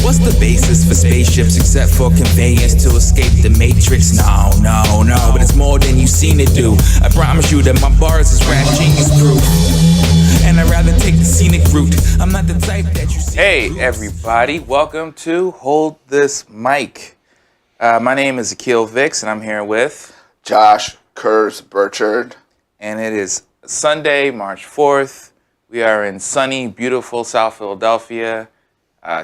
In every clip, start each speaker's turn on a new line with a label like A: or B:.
A: What's the basis for spaceships except for conveyance to escape the matrix? No, but it's more than you've seen it do. I promise you that my bars is rap genius proof, and I'd rather take the scenic route. I'm not the type that you see.
B: Hey everybody, welcome to Hold This Mic. My name is Akil Vix, and I'm here with
C: Josh Kurz Burchard.
B: And it is Sunday, March 4th. We are in sunny, beautiful South Philadelphia,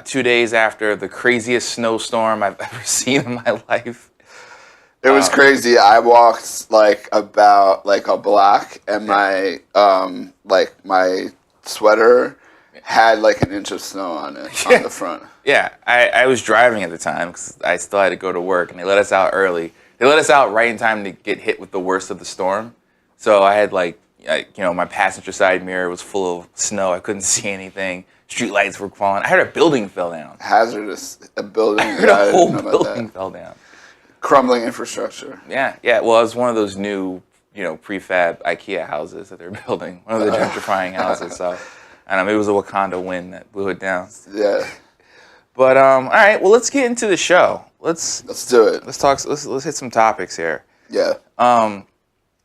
B: 2 days after the craziest snowstorm I've ever seen in my life.
C: It was crazy. I walked about a block, and my my sweater had an inch of snow on it on the front.
B: Yeah, I was driving at the time because I still had to go to work, and they let us out early. They let us out right in time to get hit with the worst of the storm. So I had my passenger side mirror was full of snow. I couldn't see anything. Street lights were falling. I heard a building fell down.
C: Hazardous. A building.
B: I heard a whole building fell down.
C: Crumbling infrastructure.
B: Yeah. Well, it was one of those new, prefab IKEA houses that they're building. One of the gentrifying houses. So, I don't know, maybe it was a Wakanda wind that blew it down.
C: Yeah.
B: But all right. Well, let's get into the show. Let's
C: do it.
B: Let's talk. Let's hit some topics here.
C: Yeah.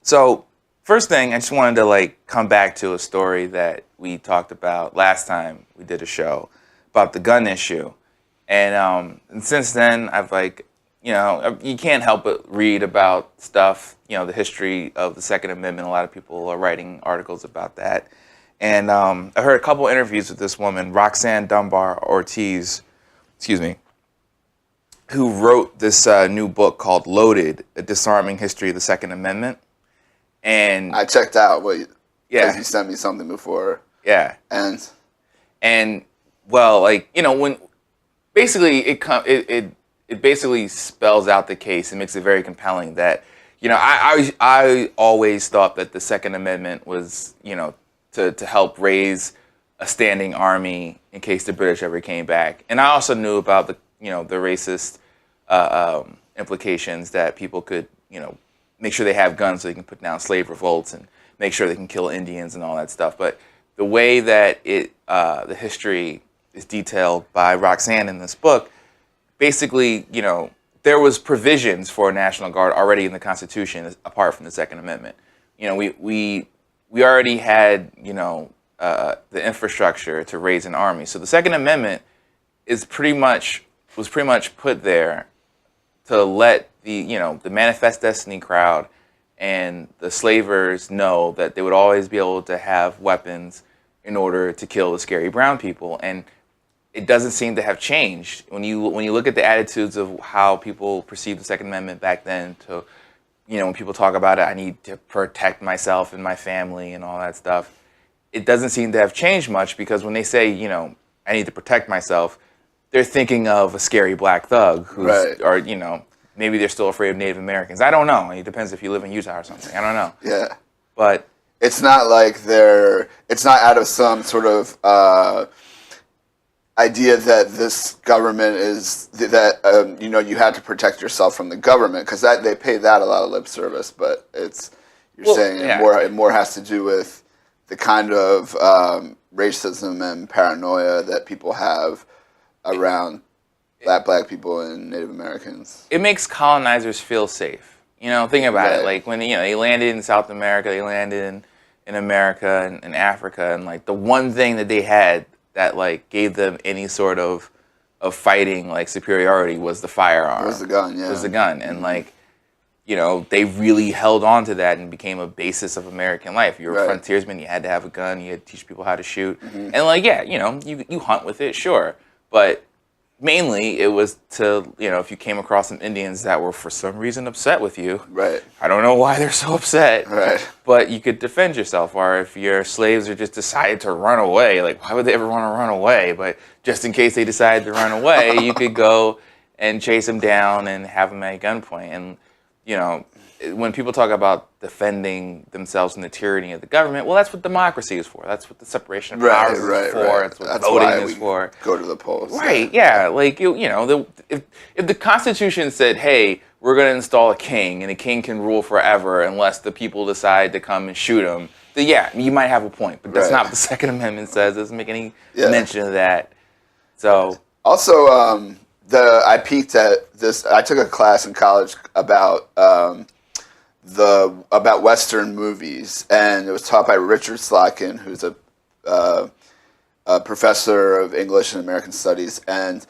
B: So first thing, I just wanted to come back to a story that we talked about last time we did a show about the gun issue, and since then I've you can't help but read about stuff, the history of the Second Amendment. A lot of people are writing articles about that, and I heard a couple interviews with this woman, Roxanne Dunbar Ortiz, who wrote this new book called Loaded: A Disarming History of the Second Amendment. And
C: I checked out what
B: you
C: sent me something before.
B: Yeah. And well, when basically it basically spells out the case and makes it very compelling that, I always thought that the Second Amendment was, to help raise a standing army in case the British ever came back. And I also knew about the racist implications that people could, make sure they have guns so they can put down slave revolts and make sure they can kill Indians and all that stuff. But the way that the history is detailed by Roxanne in this book, basically, there was provisions for a National Guard already in the Constitution apart from the Second Amendment. We already had, the infrastructure to raise an army. So the Second Amendment was pretty much put there to let the Manifest Destiny crowd and the slavers know that they would always be able to have weapons in order to kill the scary brown people. And it doesn't seem to have changed. When you look at the attitudes of how people perceived the Second Amendment back then to, when people talk about it, I need to protect myself and my family and all that stuff, it doesn't seem to have changed much, because when they say, I need to protect myself, they're thinking of a scary black thug who's, or, maybe they're still afraid of Native Americans. I don't know. It depends if you live in Utah or something. I don't know.
C: Yeah.
B: But
C: it's not it's not out of some sort of idea that this government is, that, you had to protect yourself from the government, because they pay that a lot of lip service, but saying it more has to do with the kind of racism and paranoia that people have around black people and Native Americans.
B: It makes colonizers feel safe. Think about it. When they landed in South America, they landed in America and Africa, and the one thing that they had that gave them any sort of fighting superiority was the firearm.
C: Was the gun, yeah.
B: Was the gun, and they really held on to that and became a basis of American life. If you were a frontiersman, you had to have a gun. You had to teach people how to shoot, and you hunt with it, sure, but mainly it was to, if you came across some Indians that were for some reason upset with you.
C: Right.
B: I don't know why they're so upset.
C: Right.
B: But you could defend yourself. Or if your slaves are just decided to run away, why would they ever want to run away? But just in case they decided to run away, you could go and chase them down and have them at gunpoint. And, when people talk about defending themselves from the tyranny of the government, well, that's what democracy is for. That's what the separation of powers is for. That's what voting is for.
C: Go to the polls.
B: Right, yeah. If the Constitution said, hey, we're going to install a king, and the king can rule forever unless the people decide to come and shoot him, then yeah, you might have a point. But that's not what the Second Amendment says. It doesn't make any mention of that. So
C: Also, I peeked at this. I took a class in college about about Western movies, and it was taught by Richard Slotkin, who's a professor of English and American Studies, and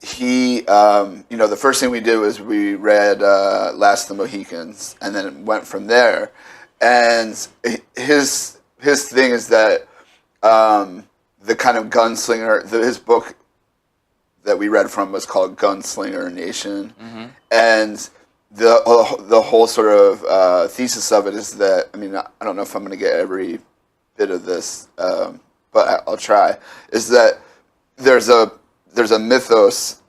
C: he, the first thing we did was we read Last of the Mohicans, and then it went from there. And his thing is that the kind of gunslinger, his book that we read from was called Gunslinger Nation, and the whole sort of thesis of it is that, I mean, I don't know if I'm going to get every bit of this, but I'll try. Is that there's a mythos,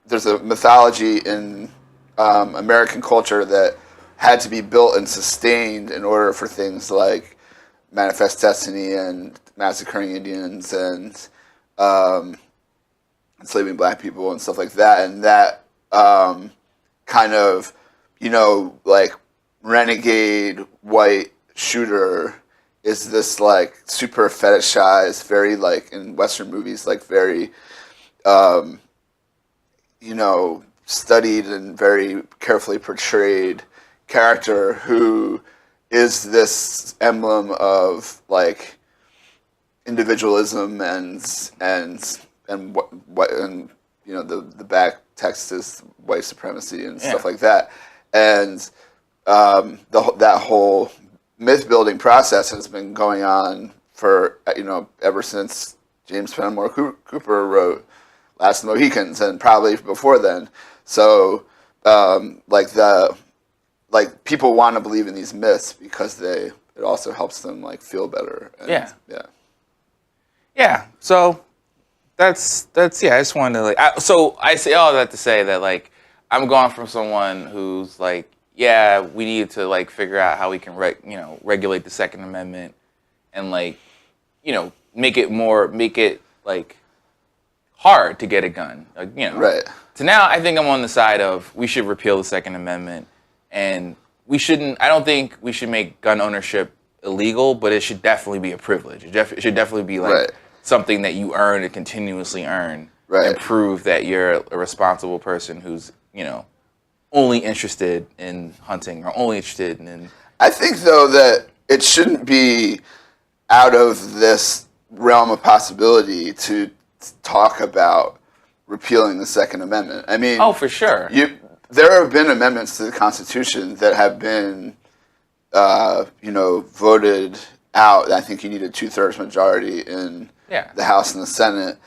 C: there's a mythology in American culture that had to be built and sustained in order for things like Manifest Destiny and massacring Indians and enslaving black people and stuff like that. And that kind of, like renegade white shooter is this like super fetishized, very like in Western movies, like very, studied and very carefully portrayed character who is this emblem of like individualism and the back text is white supremacy and stuff like that, and that whole myth building process has been going on for ever since James Fenimore Cooper wrote Last of the Mohicans, and probably before then. So people want to believe in these myths because it also helps them like feel better. And,
B: yeah. So that's I just wanted to so I say all that to say that like I'm going from someone who's like, yeah, we need to like figure out how we can regulate the Second Amendment and like make it like hard to get a gun,
C: right.
B: So now I think I'm on the side of we should repeal the Second Amendment, and I don't think we should make gun ownership illegal, but it should definitely be a privilege. It should definitely be like something that you earn and continuously earn, and prove that you're a responsible person who's, only interested in hunting or only interested in...
C: I think, though, that it shouldn't be out of this realm of possibility to talk about repealing the Second Amendment. I mean...
B: Oh, for sure.
C: There have been amendments to the Constitution that have been, voted out. I think you need a 2/3 majority in the House and the Senate,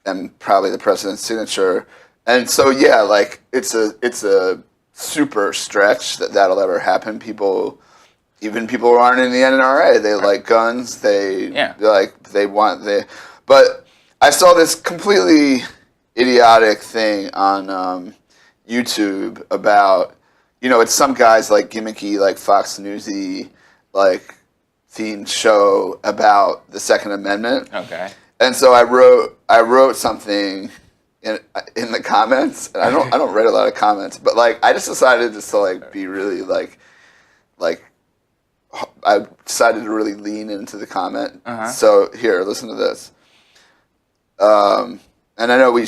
C: and probably the president's signature. And so, like it's a super stretch that'll ever happen. Even people who aren't in the NRA, they like guns. But I saw this completely idiotic thing on YouTube about, it's some guys like gimmicky, like Fox Newsy, like themed show about the Second Amendment.
B: Okay.
C: And so I wrote something in the comments, and I don't read a lot of comments, but like I just decided just to like be really like I decided to really lean into the comment. So here, listen to this. And I know we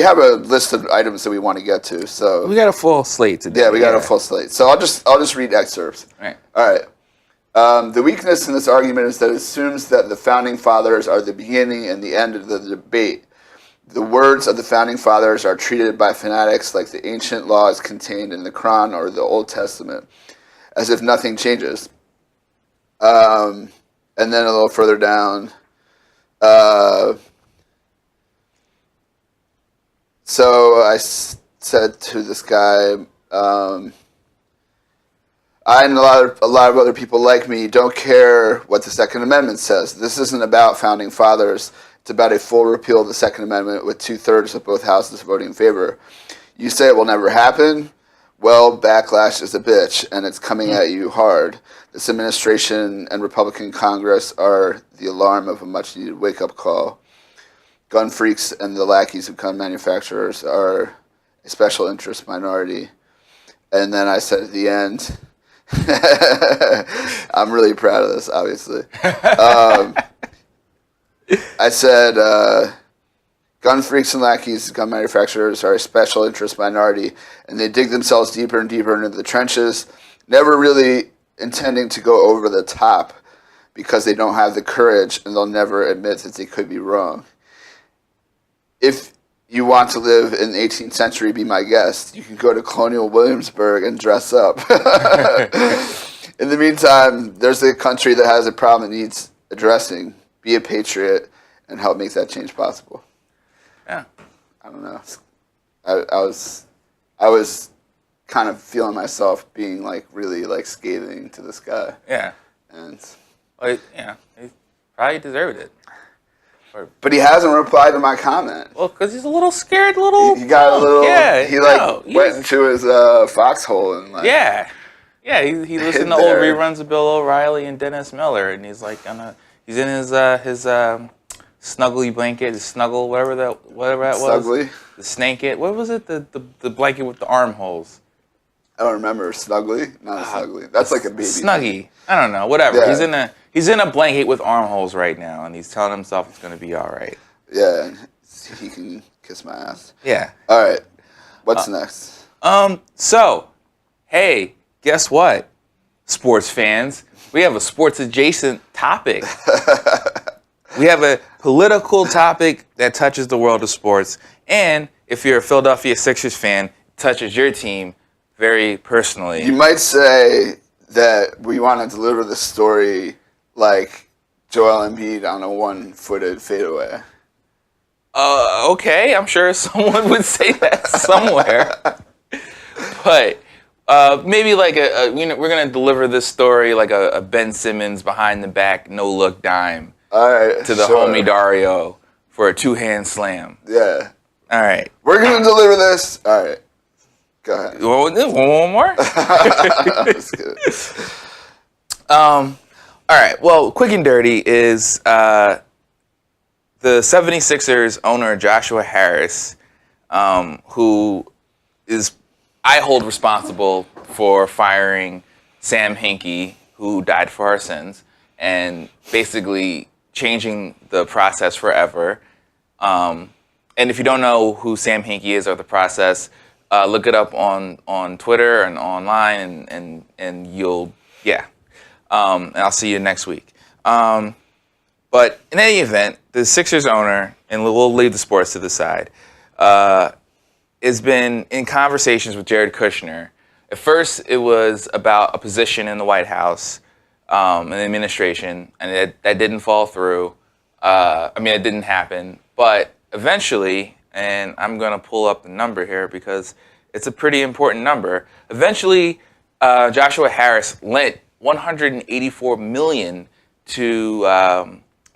C: have a list of items that we want to get to. So
B: we got a full slate today.
C: Yeah, we got a full slate. So I'll just read excerpts. All right. The weakness in this argument is that it assumes that the Founding Fathers are the beginning and the end of the debate. The words of the Founding Fathers are treated by fanatics like the ancient laws contained in the Quran or the Old Testament, as if nothing changes. And then a little further down, so I said to this guy, I and a lot of other people like me don't care what the Second Amendment says. This isn't about Founding Fathers. It's about a full repeal of the Second Amendment with 2/3 of both houses voting in favor. You say it will never happen? Well, backlash is a bitch, and it's coming at you hard. This administration and Republican Congress are the alarm of a much-needed wake-up call. Gun freaks and the lackeys of gun manufacturers are a special interest minority. And then I said at the end, I'm really proud of this, obviously. I said, Gun freaks and lackeys, gun manufacturers are a special interest minority, and they dig themselves deeper and deeper into the trenches, never really intending to go over the top because they don't have the courage and they'll never admit that they could be wrong. If you want to live in the 18th century, be my guest. You can go to Colonial Williamsburg and dress up. In the meantime, there's a country that has a problem that needs addressing. Be a patriot and help make that change possible.
B: Yeah.
C: I don't know. I was kind of feeling myself being like really like scathing to this guy.
B: Yeah.
C: And
B: well, yeah, he probably deserved it.
C: But he hasn't replied to my comment.
B: Well, because he's a little scared,
C: He got a little.
B: Yeah.
C: He went into his foxhole and like.
B: Yeah. Yeah. He listened to old reruns of Bill O'Reilly and Dennis Miller, and he's like he's in his snuggly blanket, his snuggle, whatever that was.
C: Snuggly?
B: The snake What was it? The blanket with the armholes.
C: I don't remember. Snuggly? Not a snuggly. That's like a baby.
B: Snuggy. I don't know. Whatever.
C: Yeah.
B: He's in a blanket with armholes right now, and he's telling himself it's going to be all right.
C: Yeah. He can kiss my ass.
B: Yeah.
C: All right. What's next?
B: So, hey, guess what? Sports fans. We have a sports adjacent topic. We have a political topic that touches the world of sports. And if you're a Philadelphia Sixers fan, it touches your team very personally.
C: You might say that we want to deliver the story like Joel Embiid on a one-footed fadeaway.
B: Okay, I'm sure someone would say that somewhere. But maybe like we're going to deliver this story like a Ben Simmons behind the back, no-look dime.
C: All right,
B: to the homie Dario for a two-hand slam.
C: Yeah.
B: All right.
C: We're going to deliver this. All right. Go ahead.
B: One more?
C: That's good.
B: All right. Well, quick and dirty is the 76ers owner, Joshua Harris, who I hold responsible for firing Sam Hinkie, who died for our sins, and basically changing the process forever. And if you don't know who Sam Hinkie is or the process, look it up on Twitter and online, and you'll, and I'll see you next week. But in any event, the Sixers owner, and we'll leave the sports to the side, has been in conversations with Jared Kushner. At first, it was about a position in the White House, in the administration, and that didn't fall through. It didn't happen. But eventually, and I'm going to pull up the number here because it's a pretty important number. Eventually, Joshua Harris lent $184 million to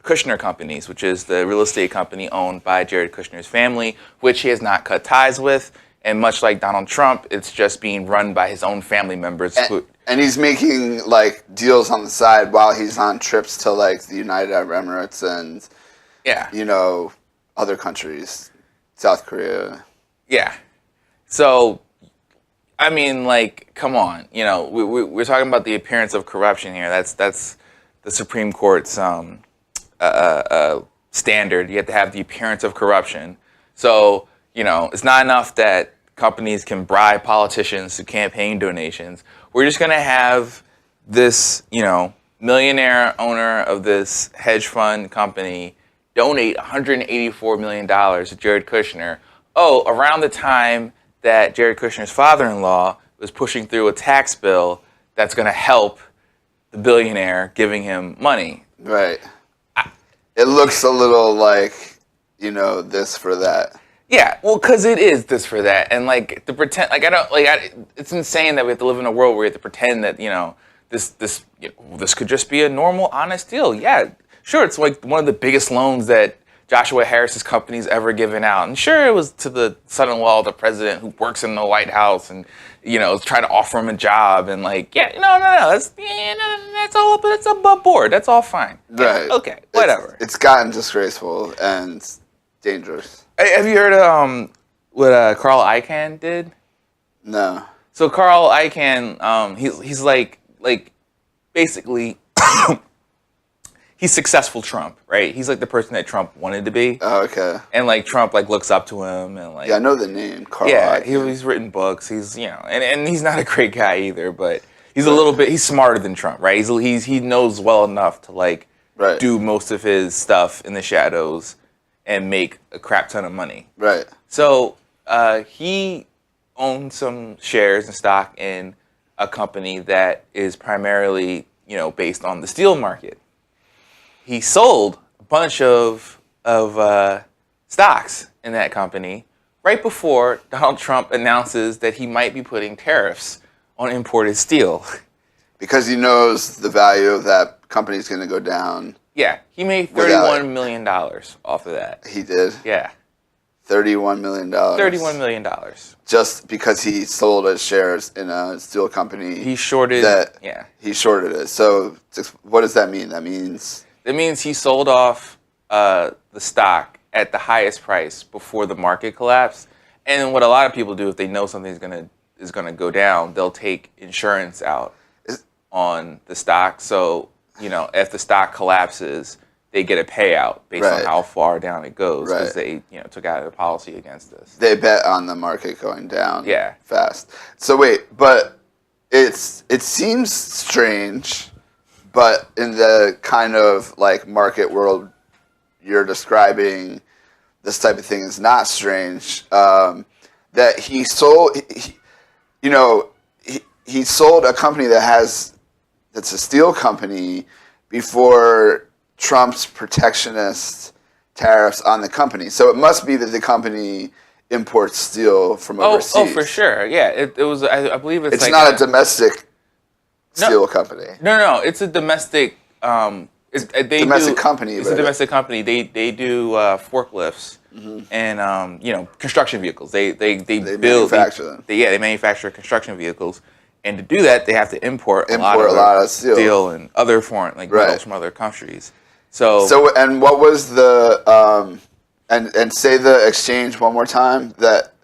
B: Kushner Companies, which is the real estate company owned by Jared Kushner's family, which he has not cut ties with. And much like Donald Trump, it's just being run by his own family members.
C: And he's making like deals on the side while he's on trips to like the United Arab Emirates and other countries, South Korea.
B: Yeah. So, come on. We're talking about the appearance of corruption here. That's the Supreme Court's standard. You have to have the appearance of corruption. So, it's not enough that companies can bribe politicians to campaign donations. We're just going to have this, millionaire owner of this hedge fund company donate $184 million to Jared Kushner. Around the time that Jared Kushner's father-in-law was pushing through a tax bill that's going to help the billionaire giving him money.
C: Right. It looks a little like, this for that.
B: Yeah, well, because it is this for that, and to pretend, it's insane that we have to live in a world where we have to pretend that this could just be a normal, honest deal. Yeah, sure, it's like one of the biggest loans that Joshua Harris's company's ever given out, and sure, it was to the son-in-law of the president who works in the White House, and is trying to offer him a job, and no, that's all, that's above board. That's all fine.
C: Right.
B: Yeah, okay, whatever.
C: It's gotten disgraceful and dangerous.
B: Have you heard of what Carl Icahn did?
C: No.
B: So Carl Icahn, he's like basically he's successful Trump, right? He's like the person that Trump wanted to be.
C: Oh, okay.
B: And like Trump like looks up to him and like
C: I know the name. Carl.
B: Yeah, he's written books. He's and he's not a great guy either, but he's a little bit. He's smarter than Trump, right? He knows well enough to like do most of his stuff in the shadows and make a crap ton of money.
C: Right.
B: So he owns some shares and stock in a company that is primarily based on the steel market. He sold a bunch of stocks in that company right before Donald Trump announces that he might be putting tariffs on imported steel.
C: Because he knows the value of that company is going to go down.
B: Yeah, he made $31 million off of that.
C: He did?
B: Yeah.
C: $31 million.
B: $31 million.
C: Just because he sold his shares in a steel company.
B: He shorted.
C: He shorted it. So what does that mean? That means
B: he sold off the stock at the highest price before the market collapsed. And what a lot of people do if they know something is gonna go down, they'll take insurance out on the stock. So if the stock collapses, they get a payout based on how far down it goes because they took out a policy against this.
C: They bet on the market going down fast. So wait, but it seems strange, but in the kind of like market world you're describing, this type of thing is not strange. That he sold, he sold a company that's a steel company before Trump's protectionist tariffs on the company. So it must be that the company imports steel from overseas.
B: Oh, for sure. Yeah, it was. I believe it's.
C: It's not a domestic steel company.
B: No. It's a domestic.
C: Domestic company.
B: It's a domestic company. They do forklifts and construction vehicles. They
C: manufacture them.
B: They manufacture construction vehicles. And to do that, they have to import a lot of steel and other foreign metals from other countries. So
C: and what was the and say the exchange one more time that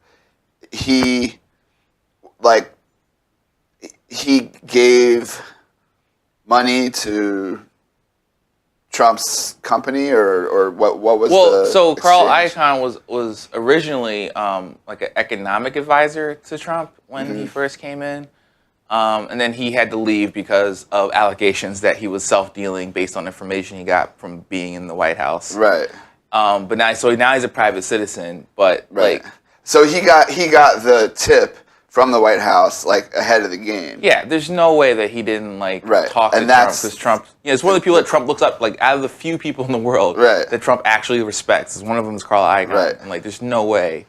C: he gave money to Trump's company or what was the
B: so Carl Icahn was originally like an economic advisor to Trump when he first came in. And then he had to leave because of allegations that he was self-dealing based on information he got from being in the White House.
C: Right.
B: But now he's a private citizen. But
C: so he got the tip from the White House ahead of the game.
B: Yeah. There's no way that he didn't talk to Trump because Trump. It's one of the people that Trump looks up out of the few people in the world that Trump actually respects. One of them is Carl Icahn. Right. And there's no way.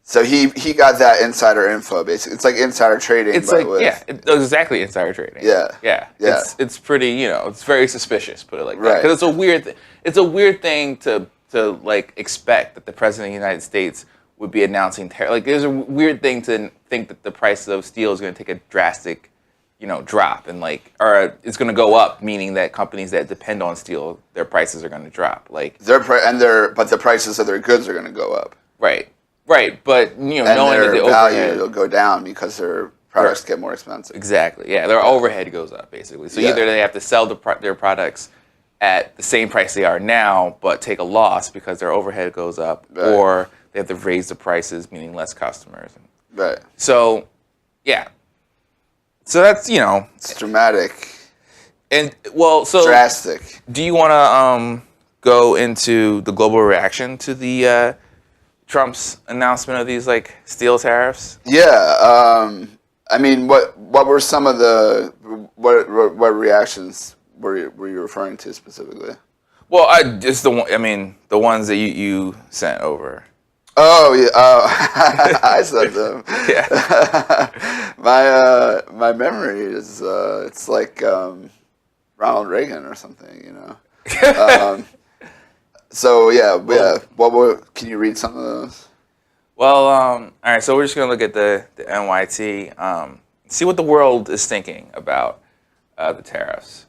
C: So he got that insider info, basically. It's like insider trading.
B: It's exactly insider trading.
C: Yeah.
B: It's pretty, it's very suspicious, put it like that. Because it's a weird thing to expect that the president of the United States would be announcing tariffs. There's a weird thing to think that the price of steel is going to take a drastic, drop and or it's going to go up, meaning that companies that depend on steel, their prices are going to drop.
C: But the prices of their goods are going to go up.
B: Right, but knowing that the
C: value will go down because their products get more expensive.
B: Exactly. Yeah, their overhead goes up basically. So either they have to sell their products at the same price they are now, but take a loss because their overhead goes up, or they have to raise the prices, meaning less customers.
C: Right.
B: So, yeah. So that's
C: it's dramatic.
B: And
C: drastic.
B: Do you want to go into the global reaction to the Trump's announcement of these steel tariffs?
C: Yeah, I mean, what were some of the what reactions were you referring to specifically?
B: Well, the ones that you sent over.
C: Oh yeah, I sent them.
B: Yeah.
C: My memory is it's like Ronald Reagan or something, So can you read some of those?
B: Well, all right. So we're just gonna look at the NYT, see what the world is thinking about the tariffs.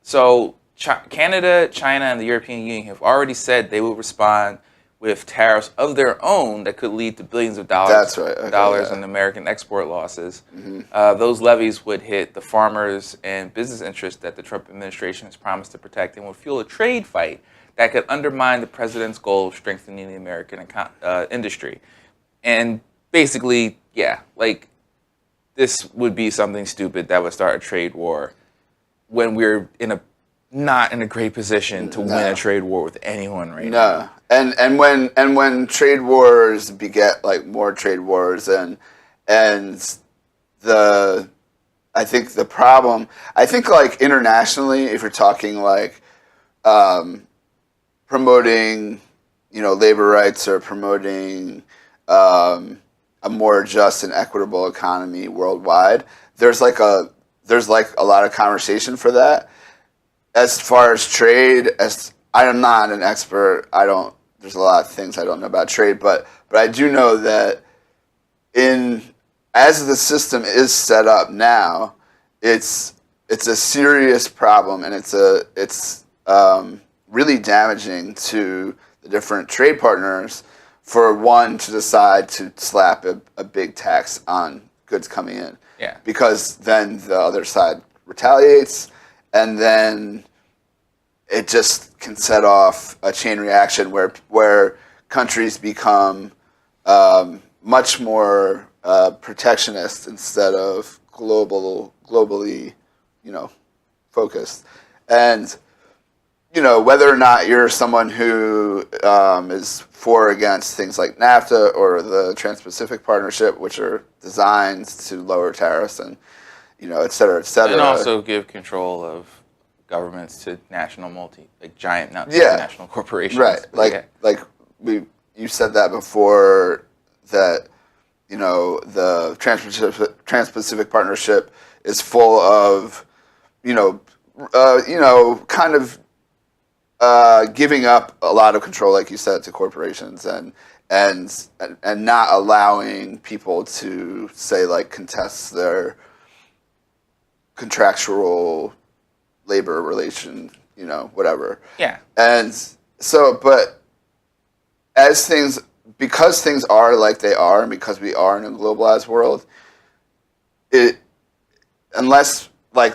B: So Canada, China, and the European Union have already said they will respond with tariffs of their own that could lead to billions of dollars, in American export losses. Those levies would hit the farmers and business interests that the Trump administration has promised to protect, and would fuel a trade fight that could undermine the president's goal of strengthening the American industry. And basically, this would be something stupid that would start a trade war when we're not in a great position to win a trade war with anyone right now.
C: And when trade wars beget like more trade wars and I think the problem, like internationally, if you're talking like promoting, labor rights or promoting a more just and equitable economy worldwide, there's like a lot of conversation for that. As far as trade, I am not an expert. There's a lot of things I don't know about trade, but I do know that as the system is set up now, it's a serious problem, and it's really damaging to the different trade partners for one to decide to slap a big tax on goods coming in.
B: Yeah.
C: Because then the other side retaliates, and then it just can set off a chain reaction where countries become much more protectionist instead of globally, focused. And whether or not you're someone who is for or against things like NAFTA or the Trans-Pacific Partnership, which are designed to lower tariffs and, et cetera, et cetera.
B: And also give control of governments to giant national corporations.
C: Right. You said that before, that, the Trans-Pacific Partnership is full of, kind of giving up a lot of control, like you said, to corporations and not allowing people to say contest their contractual labor relation, whatever.
B: Yeah.
C: And so, but because things are like they are, and because we are in a globalized world, unless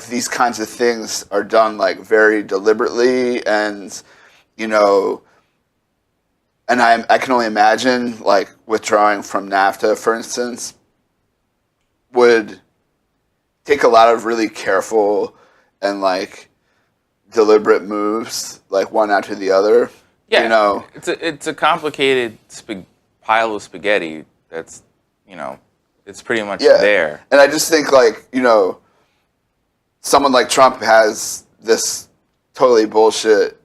C: these kinds of things are done very deliberately and and I can only imagine withdrawing from NAFTA, for instance, would take a lot of really careful and deliberate moves, one after the other.
B: Yeah, it's a complicated pile of spaghetti that's it's pretty much there.
C: And I just think someone like Trump has this totally bullshit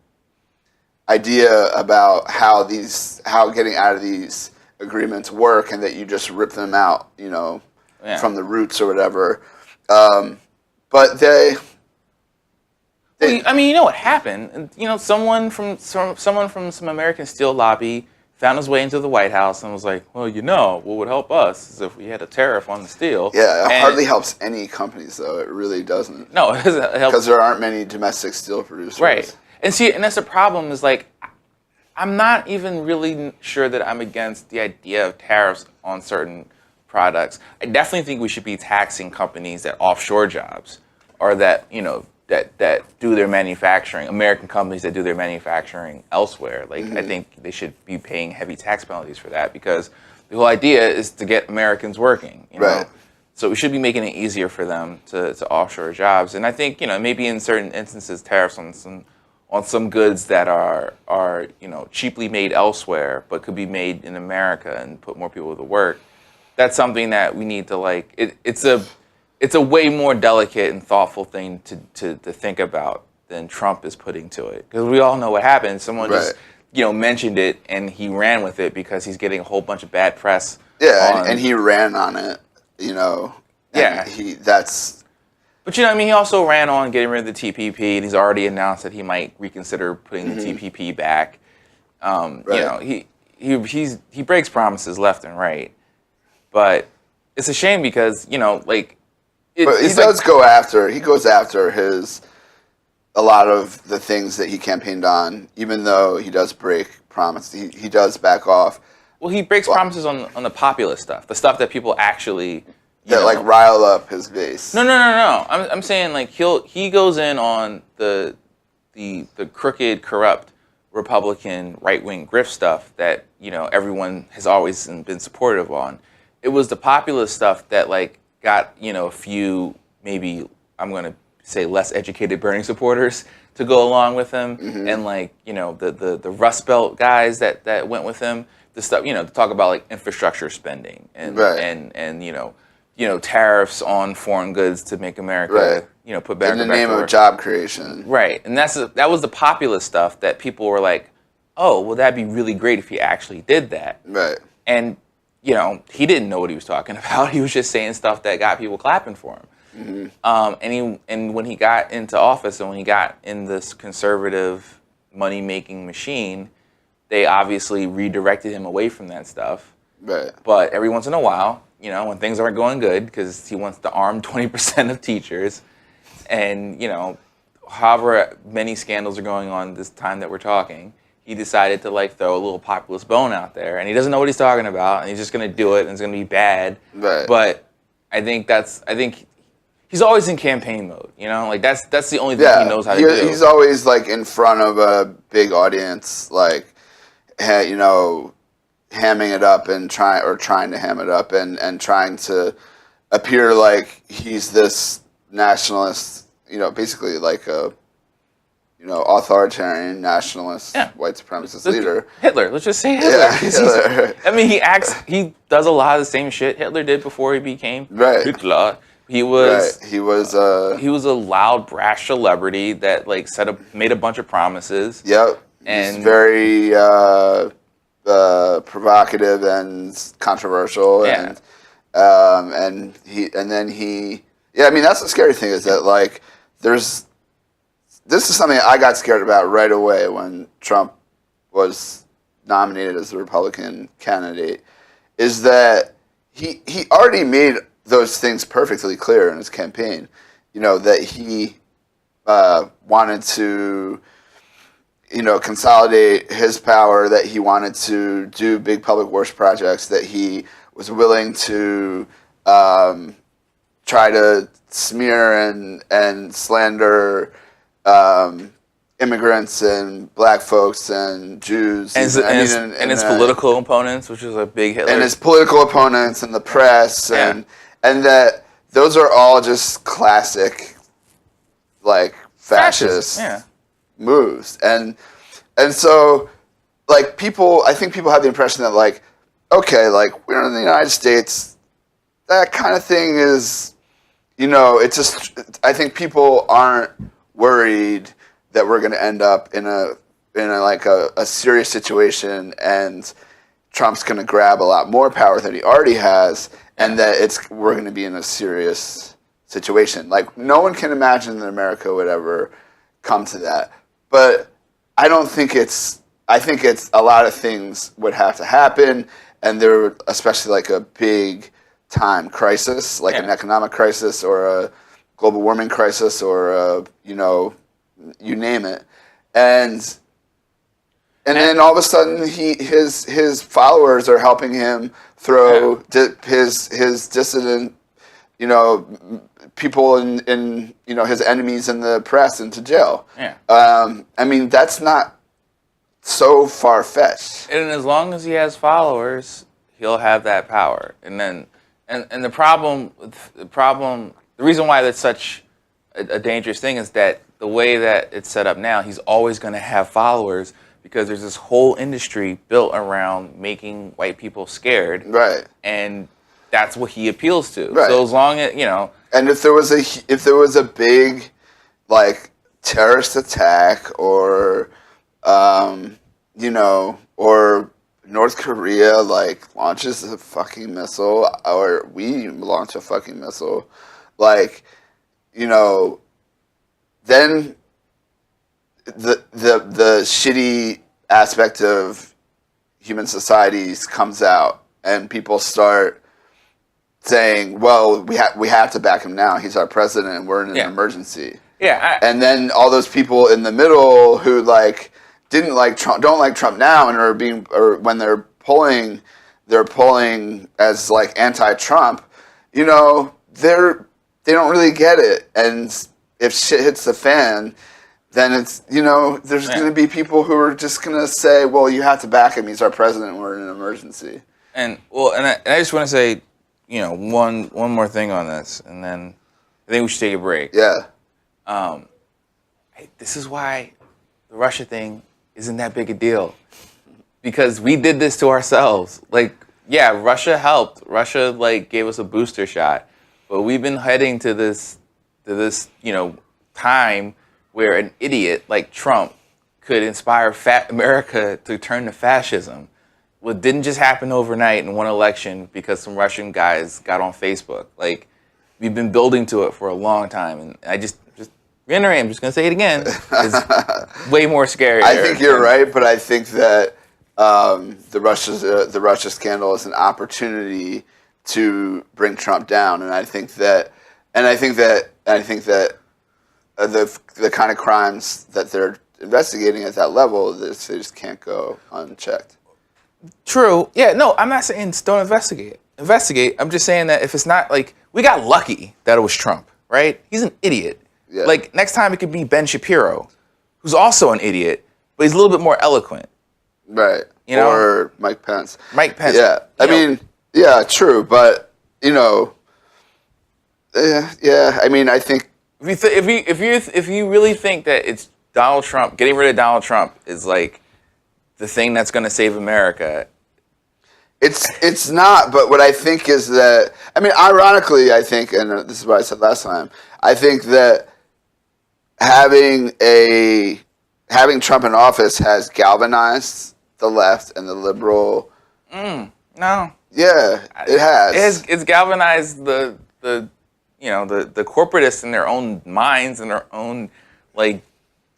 C: idea about how getting out of these agreements work, and that you just rip them out, from the roots or whatever. But they
B: I mean, what happened? Someone from some American steel lobby found his way into the White House and was like, well, what would help us is if we had a tariff on the steel.
C: Yeah, it hardly helps any companies, though. It really doesn't.
B: No, it doesn't help.
C: Because there aren't many domestic steel producers.
B: Right. And that's the problem is I'm not even really sure that I'm against the idea of tariffs on certain products. I definitely think we should be taxing companies that offshore jobs or that, that do their manufacturing, American companies that do their manufacturing elsewhere. I think they should be paying heavy tax penalties for that, because the whole idea is to get Americans working.
C: Right.
B: So we should be making it easier for them to offshore jobs. And I think, maybe in certain instances, tariffs on some goods that are cheaply made elsewhere but could be made in America and put more people to work. That's something that we need to it's a way more delicate and thoughtful thing to think about than Trump is putting to it. Because we all know what happened. Someone just mentioned it and he ran with it because he's getting a whole bunch of bad press.
C: Yeah, and he ran on it, Yeah.
B: But he also ran on getting rid of the TPP, and he's already announced that he might reconsider putting the TPP back. He breaks promises left and right, but it's a shame because
C: but he does go after. He goes after a lot of the things that he campaigned on, even though he does break promise. He does back off.
B: Well, he breaks promises on the populist stuff, the stuff that people actually
C: like rile up his base.
B: No. I'm saying like he goes in on the crooked, corrupt Republican right-wing grift stuff that everyone has always been supportive on. It was the populist stuff that like got a few, maybe I'm going to say less educated Bernie supporters to go along with him, and like the Rust Belt guys that went with him. The stuff to talk about like infrastructure spending and tariffs on foreign goods to make America put back
C: in the name of job creation.
B: Right, and that was the populist stuff that people were like, oh, well, that'd be really great if he actually did that.
C: Right,
B: and he didn't know what he was talking about. He was just saying stuff that got people clapping for him. And when he got into office and when he got in this conservative money-making machine, they obviously redirected him away from that stuff.
C: Right.
B: But every once in a while, when things aren't going good, because he wants to arm 20% of teachers, and, however many scandals are going on this time that we're talking, he decided to like throw a little populist bone out there, and he doesn't know what he's talking about, and he's just going to do it, and it's going to be bad.
C: Right.
B: But I think he's always in campaign mode, like that's the only thing he knows how to do.
C: He's always like in front of a big audience, like, hamming it up and trying to ham it up and trying to appear like he's this nationalist, basically like a, authoritarian nationalist, white supremacist leader.
B: Hitler, let's just say Hitler.
C: Yeah, Hitler.
B: He does a lot of the same shit Hitler did before he became Hitler. He was a loud, brash celebrity that like made a bunch of promises.
C: Yep. And he's very provocative and controversial, and then he that's the scary thing is that like this is something I got scared about right away when Trump was nominated as the Republican candidate, is that he already made those things perfectly clear in his campaign, that he wanted to consolidate his power, that he wanted to do big public works projects, that he was willing to try to smear and slander immigrants and black folks and Jews.
B: And his political opponents, which is a big Hitler.
C: And his political opponents and the press, and that those are all just classic, like, fascist moves, and so like I think people have the impression that like, okay, like we're in the United States, that kind of thing is, it's just, I think people aren't worried that we're going to end up in a serious situation and Trump's going to grab a lot more power than he already has, and that we're going to be in a serious situation. Like no one can imagine that America would ever come to that. But I think it's a lot of things would have to happen, and there, especially like a big time crisis, like an economic crisis or a global warming crisis or a, you name it, and then all of a sudden his followers are helping him throw his dissident, people in his enemies in the press into jail.
B: Yeah.
C: I mean, that's not so far-fetched.
B: And as long as he has followers, he'll have that power. And then and the reason why that's such a dangerous thing is that the way that it's set up now, he's always going to have followers because there's this whole industry built around making white people scared.
C: Right.
B: And that's what he appeals to.
C: Right.
B: So as long as,
C: and if there was a big like terrorist attack or or North Korea like launches a fucking missile or we launch a fucking missile, like, then the shitty aspect of human societies comes out and people start saying, well, we have to back him now. He's our president and we're in an emergency.
B: Yeah.
C: And then all those people in the middle who like didn't like Trump, don't like Trump now, and or when they're polling as like anti-Trump, you know, they don't really get it. And if shit hits the fan, then it's, you know, there's going to be people who are just going to say, well, you have to back him. He's our president. We're in an emergency.
B: And I just want to say, you know, one more thing on this, and then I think we should take a break.
C: Yeah.
B: This is why the Russia thing isn't that big a deal, because we did this to ourselves. Like, yeah, Russia helped. Russia like gave us a booster shot, but we've been heading to this you know time where an idiot like Trump could inspire America to turn to fascism. Well, it didn't just happen overnight in one election because some Russian guys got on Facebook. Like, we've been building to it for a long time, and I just reiterate, I'm just going to say it again, it's way more scary.
C: I think you're right, but I think that the Russia scandal is an opportunity to bring Trump down, and I think that the kind of crimes that they're investigating at that level, they just can't go unchecked.
B: True. Yeah, no, I'm not saying don't investigate. Investigate. I'm just saying that if it's not, like, we got lucky that it was Trump, right? He's an idiot.
C: Yeah.
B: Like, next time it could be Ben Shapiro, who's also an idiot, but he's a little bit more eloquent.
C: Right.
B: You know?
C: Or Mike Pence.
B: Mike Pence.
C: Yeah. I mean, yeah, true, but, you know, yeah, I mean, I think
B: if you really think that it's Donald Trump, getting rid of Donald Trump is like the thing that's going to save America.
C: It's not, but what I think is that, I mean, ironically, I think, and this is what I said last time, I think that having Trump in office has galvanized the left and the liberal.
B: No.
C: Yeah, it has.
B: It's galvanized the you know the corporatists in their own minds and their own like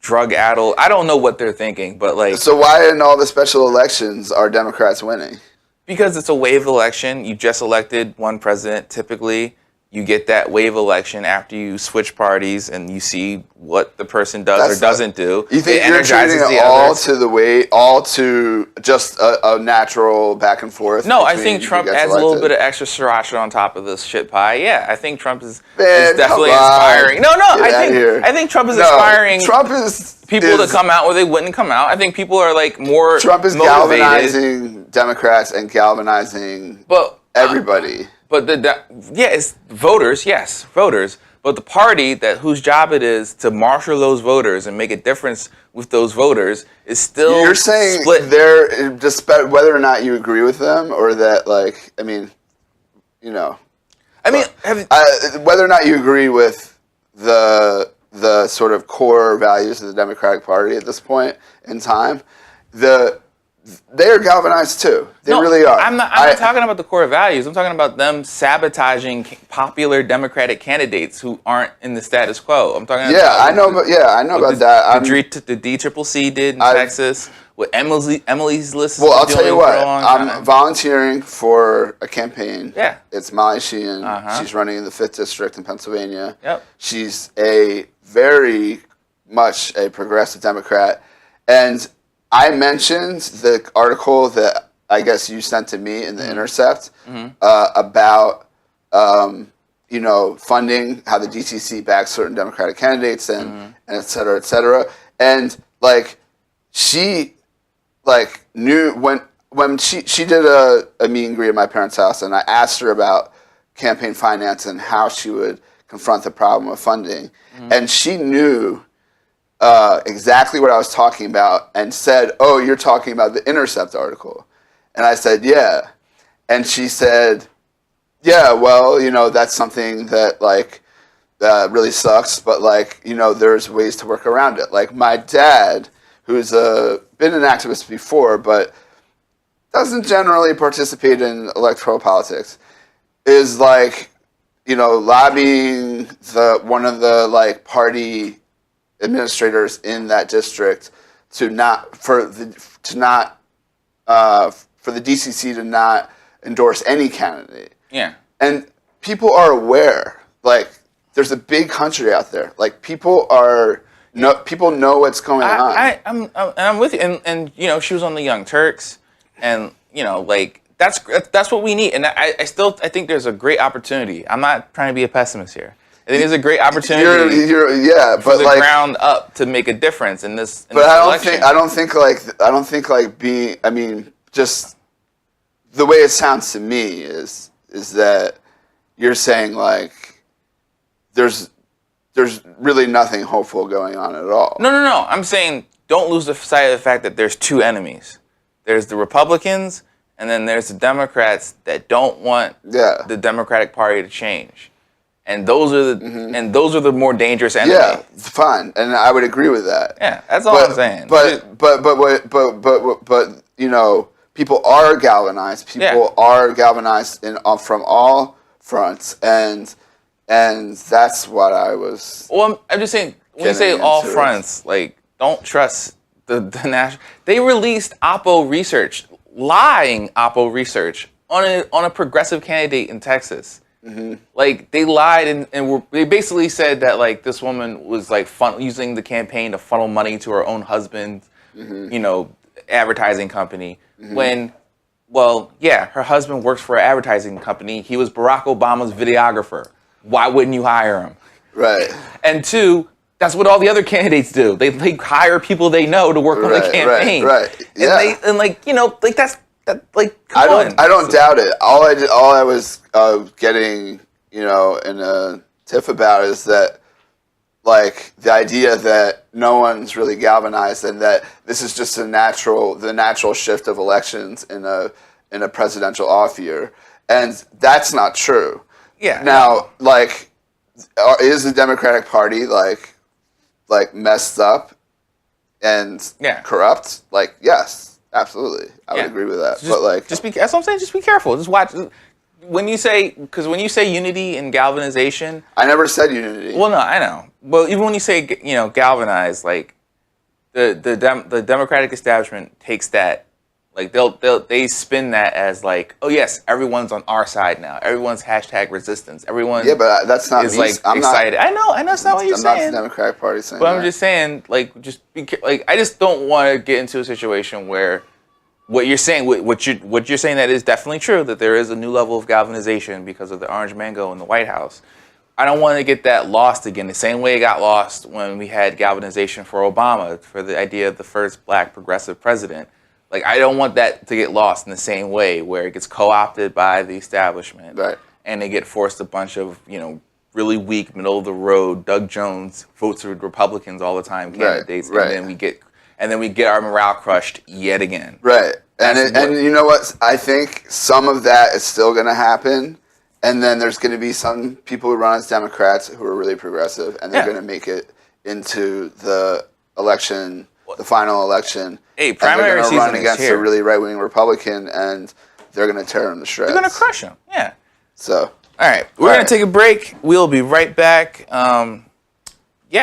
B: drug-addled. I don't know what they're thinking, but like.
C: So why in all the special elections are Democrats winning?
B: Because it's a wave election. You just elected one president. Typically, you get that wave election after you switch parties and you see what the person does or doesn't do.
C: You think you're treating it all to just a natural back and forth?
B: No, I think Trump adds a little bit of extra sriracha on top of this shit pie. Yeah, I think Trump is definitely inspiring. No, I think Trump is inspiring.
C: Trump is
B: people to come out where they wouldn't come out. I think people are like more.
C: Trump is
B: motivated.
C: Galvanizing Democrats and galvanizing everybody.
B: But it's voters, yes, voters. But the party whose job it is to marshal those voters and make a difference with those voters is still
C: You're saying
B: split.
C: They're despite whether or not you agree with them, or that, like, I mean, you know,
B: I mean,
C: whether or not you agree with the sort of core values of the Democratic Party at this point in time, they are galvanized too. They really are.
B: I'm not talking about the core values. I'm talking about them sabotaging popular Democratic candidates who aren't in the status quo. I'm talking.
C: I know about that.
B: The DCCC did in Texas. What Emily's list.
C: Well, I'll tell you what. I'm volunteering for a campaign.
B: Yeah.
C: It's Molly Sheehan. She's running in the 5th District in Pennsylvania.
B: Yep.
C: She's a very much a progressive Democrat, and I mentioned the article that I guess you sent to me in The Intercept about you know, funding, how the DCC backs certain Democratic candidates and et cetera, et cetera. And like she like knew when she did a meet and greet at my parents' house, and I asked her about campaign finance and how she would confront the problem of funding, and she knew exactly what I was talking about and said, "Oh, you're talking about the Intercept article." And I said, "Yeah." And she said, "Yeah, well, you know, that's something that like really sucks, but like, you know, there's ways to work around it." Like my dad, who's been an activist before but doesn't generally participate in electoral politics, is like, you know, lobbying one of the like party administrators in that district for the DCC to not endorse any candidate.
B: Yeah.
C: And people are aware. Like, there's a big country out there. Like, people are No, people know what's going on.
B: I'm with you, and you know, she was on the Young Turks, and you know, like that's what we need, and I think there's a great opportunity. I'm not trying to be a pessimist here. I think there's a great opportunity.
C: But
B: the ground up to make a difference in this.
C: But I don't think like being. I mean, just the way it sounds to me is that you're saying like there's really nothing hopeful going on at all.
B: No. I'm saying don't lose sight of the fact that there's two enemies. There's the Republicans, and then there's the Democrats that don't want the Democratic Party to change. And those are the more dangerous enemies.
C: Yeah, fine, and I would agree with that.
B: Yeah, that's all I'm saying.
C: But you know, people are galvanized. People are galvanized from all fronts, and that's what I was.
B: Well, I'm just saying when you say all fronts, like don't trust the national. They released Oppo research, lying Oppo research on a progressive candidate in Texas. Mm-hmm. Like they lied and they basically said that like this woman was like using the campaign to funnel money to her own husband, you know, advertising company. Mm-hmm. When, well, yeah, her husband works for an advertising company. He was Barack Obama's videographer. Why wouldn't you hire him?
C: Right.
B: And two, that's what all the other candidates do. They hire people they know to work on the campaign.
C: Right. Yeah.
B: And like, you know, like that's.
C: I don't doubt it. All I was getting, you know, in a tiff about is that, like, the idea that no one's really galvanized and that this is just the natural shift of elections in a presidential off year, and that's not true.
B: Yeah.
C: Now, like, is the Democratic Party like messed up and corrupt? Like, yes. Absolutely, I would agree with that. But like,
B: that's what I'm saying. Just be careful. Just watch when you say unity and galvanization.
C: I never said unity.
B: Well, no, I know. Well, even when you say galvanize, like the Democratic establishment takes that, like they spin that as like, oh yes, everyone's on our side now. Everyone's #resistance. Everyone.
C: Yeah, but that's not
B: is like I'm excited. I know. That's not what you're saying.
C: I'm not the Democratic Party saying.
B: But I'm just saying, like, just be like, I just don't want to get into a situation where what you're saying, what you're saying that is definitely true, that there is a new level of galvanization because of the orange mango in the White House. I don't want to get that lost again, the same way it got lost when we had galvanization for Obama, for the idea of the first black progressive president. Like, I don't want that to get lost in the same way where it gets co-opted by the establishment, and they get forced a bunch of, you know, really weak, middle of the road, Doug Jones votes for Republicans all the time candidates, and then we get our morale crushed yet again.
C: Right, and you know what? I think some of that is still going to happen, and then there's going to be some people who run as Democrats who are really progressive, and they're going to make it into the election. The final election.
B: Hey, primary season is here. They're going to run against
C: a really right-wing Republican, and they're going to tear him to shreds.
B: They're going to crush him. Yeah.
C: So.
B: All right, we're going to take a break. We'll be right back.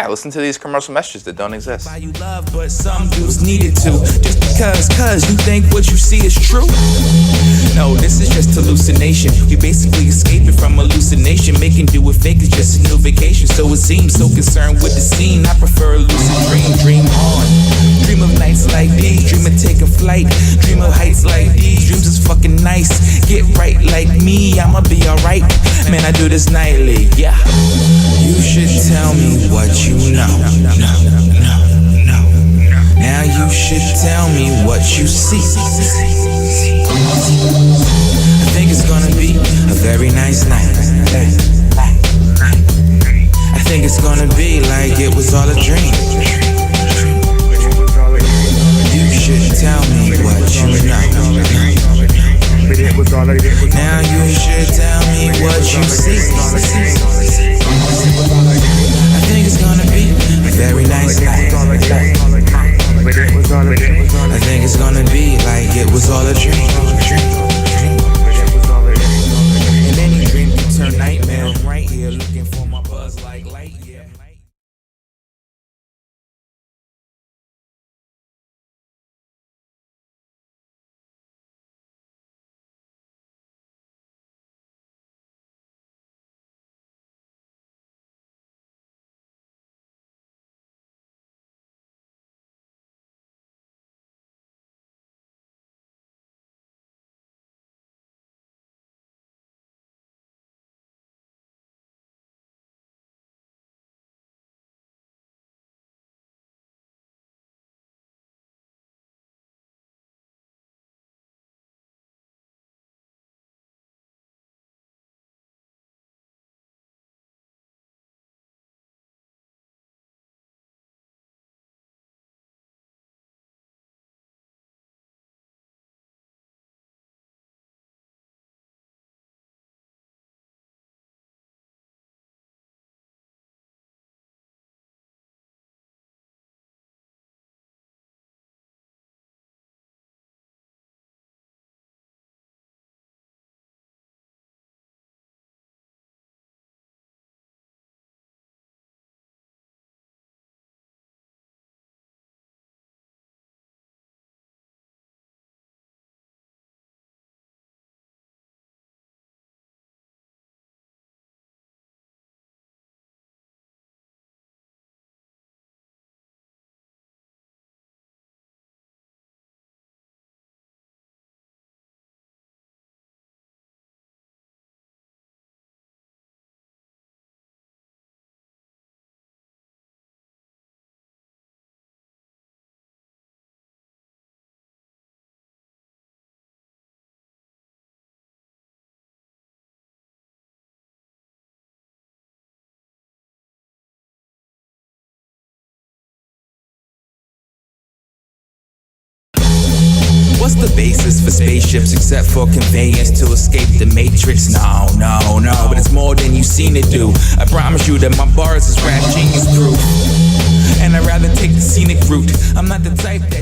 B: Listen to these commercial messages that don't exist.
A: Why you love, but some dudes needed to. Just cause you think what you see is true. No, this is just hallucination. We basically escaping from hallucination. Making do with fake is just a new vacation. So it seems so concerned with the scene. I prefer a lucid dream on. Dream of nights like these. Dream of taking flight. Dream of heights like these. Dreams is fucking nice. Get right like me, I'ma be alright. Man, I do this nightly, yeah. You should tell me what you know. Now you should tell me what you see. I think it's gonna be a very nice night. I think it's gonna be like it was all a dream. You should tell me what you know. Now you should tell me what you see. I think it's gonna be a very nice night. I think it's gonna be like it was all a dream. And any dream can turn nightmare. I'm right here looking for my buzz like light. What's the basis for spaceships except for conveyance to escape the matrix? No, but it's more than you've seen it do. I promise you that my bars is rap genius proof, and I'd rather take the scenic route. I'm not the type that